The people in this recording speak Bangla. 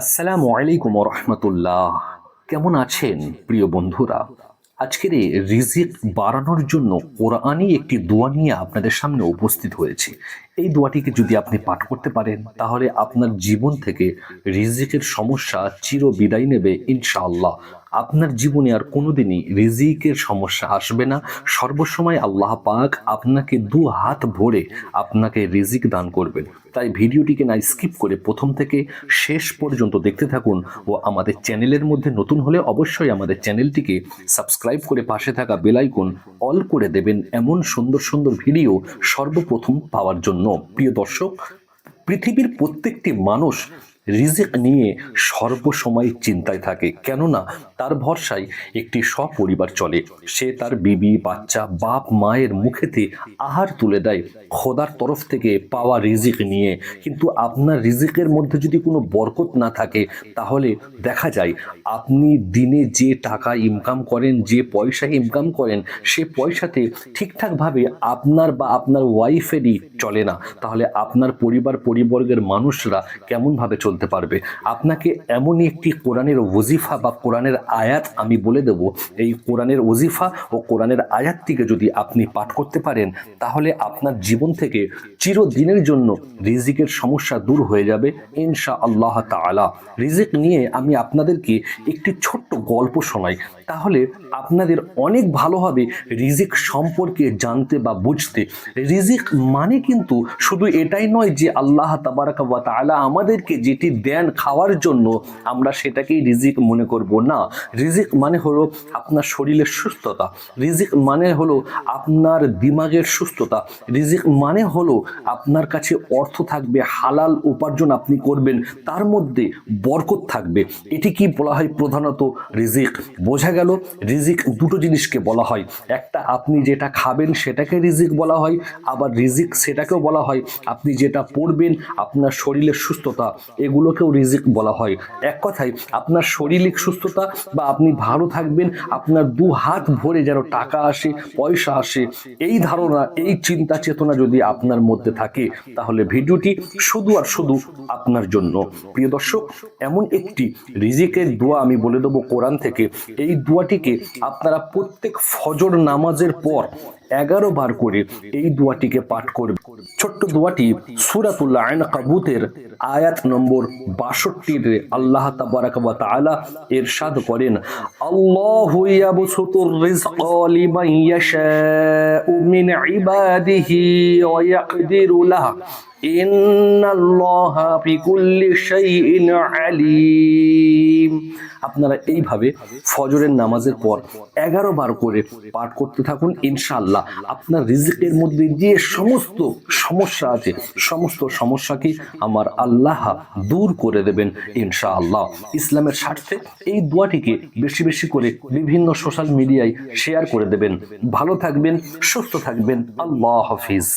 আসসালামু আলাইকুম রহমতুল্লাহ। কেমন আছেন প্রিয় বন্ধুরা? আজকের এই রিজিক বাড়ানোর জন্য কোরআনই একটি দোয়া নিয়ে আপনাদের সামনে উপস্থিত হয়েছে। এই দোয়াটিকে যদি আপনি পাঠ করতে পারেন তাহলে আপনার জীবন থেকে রিজিকের সমস্যা চির বিদায় নেবে ইনশাআল্লাহ। আপনার জীবনে আর কোনোদিনই রিজিকের সমস্যা আসবে না। সর্বসময় আল্লাহ পাক আপনাকে দু হাত ভরে আপনাকে রিজিক দান করবেন। তাই ভিডিওটিকে না স্কিপ করে প্রথম থেকে শেষ পর্যন্ত দেখতে থাকুন ও আমাদের চ্যানেলের মধ্যে নতুন হলে অবশ্যই আমাদের চ্যানেলটিকে সাবস্ক্রাইব করে পাশে থাকা বেল আইকন অল করে দেবেন এমন সুন্দর সুন্দর ভিডিও সর্বপ্রথম পাওয়ার জন্য। প্রিয় দর্শক, পৃথিবীর প্রত্যেকটি মানুষ রিজিক নিয়ে সর্বসময় চিন্তায় থাকে, কেননা তার ভরসায় একটি সপরিবার চলে। সে তার বিবি বাচ্চা বাপ মায়ের মুখেতে আহার তুলে দেয় খোদার তরফ থেকে পাওয়া রিজিক নিয়ে। কিন্তু আপনার রিজিকের মধ্যে যদি কোনো বরকত না থাকে তাহলে দেখা যায় আপনি দিনে যে টাকা ইনকাম করেন, যে পয়সা ইনকাম করেন, সে পয়সাতে ঠিকঠাকভাবে আপনার বা আপনার ওয়াইফেরই চলে না। তাহলে আপনার পরিবর্গের মানুষরা কেমনভাবে চলতে পারবে? আপনাকে এমনই একটি কোরআনের ওজিফা বা কোরআনের আয়াত আমি বলে দেব। এই কোরআনের ওজিফা ও কোরআনের আয়াতটিকে যদি আপনি পাঠ করতে পারেন তাহলে আপনার জীবন থেকে চিরদিনের জন্য রিজিকের সমস্যা দূর হয়ে যাবে ইনশাআল্লাহ তাআলা। রিজিক নিয়ে আমি আপনাদেরকে একটি ছোট্ট গল্প শোনাই, তাহলে আপনাদের অনেক ভালো হবে রিজিক সম্পর্কে জানতে বা বুঝতে। রিজিক মানে কিন্তু শুধু এটাই নয় যে আল্লাহ তাবারাক ওয়া তাআলা আমাদেরকে যেটি দেন খাওয়ার জন্য আমরা সেটাকেই রিজিক মনে করব না। রিজিক মানে হলো আপনার শরীরের সুস্থতা, রিজিক মানে হলো আপনার দিমাগের সুস্থতা, রিজিক মানে হলো আপনার কাছে অর্থ থাকবে, হালাল উপার্জন আপনি করবেন, তার মধ্যে বরকত থাকবে। এটি কি বলা হয়? প্রধানত রিজিক। বোঝা গেল রিজিক দুটো জিনিসকে বলা হয়। একটা আপনি যেটা খাবেন সেটাকে রিজিক বলা হয়, আবার রিজিক সেটাকেও বলা হয় আপনি যেটা পড়বেন, আপনার শরীরের সুস্থতা, এগুলোকেও রিজিক বলা হয়। এক কথায় আপনার শারীরিক সুস্থতা বা আপনি ভালো থাকবেন, আপনার দু হাত ভরে যেন টাকা আসে, পয়সা আসে, এই ধারণা, এই চিন্তা চেতনা যদি আপনার মধ্যে থাকে তাহলে ভিডিওটি শুধু আর শুধু আপনার জন্য। প্রিয় দর্শক, এমন একটি রিজিকের দোয়া আমি বলে দেবো কোরআন থেকে। এই দোয়াটিকে আপনারা প্রত্যেক ফজর নামাজের পর 11 বার করে এই দোয়াটিকে পাঠ করবে। ছোট্ট দোয়াটি সূরাতুল আনকাবুতের আয়াত নম্বর 62 আল্লাহ তাবারাক ওয়া তাআলা ইরশাদ করেন, আল্লাহু ইয়াবসুতুর রিজকা লিমান ইয়াশাউ মিন ইবাদিহি ওয়া ইয়াকদিরু লাহু ইন্নাল্লাহা বিকুল্লি শাইইন আলীম। আপনারা এইভাবে ফজরের নামাজের পর 11 বার করে পাঠ করতে থাকুন। ইনশাআল্লাহ আপনার রিজিকের মধ্যে যে সমস্ত সমস্যা আছে সমস্ত সমস্যাকে আমার আল্লাহ দূর করে দেবেন ইনশাআল্লাহ। ইসলামের স্বার্থে এই দোয়াটিকে বেশি বেশি করে বিভিন্ন সোশ্যাল মিডিয়ায় শেয়ার করে দেবেন। ভালো থাকবেন, সুস্থ থাকবেন। আল্লাহ হাফিজ।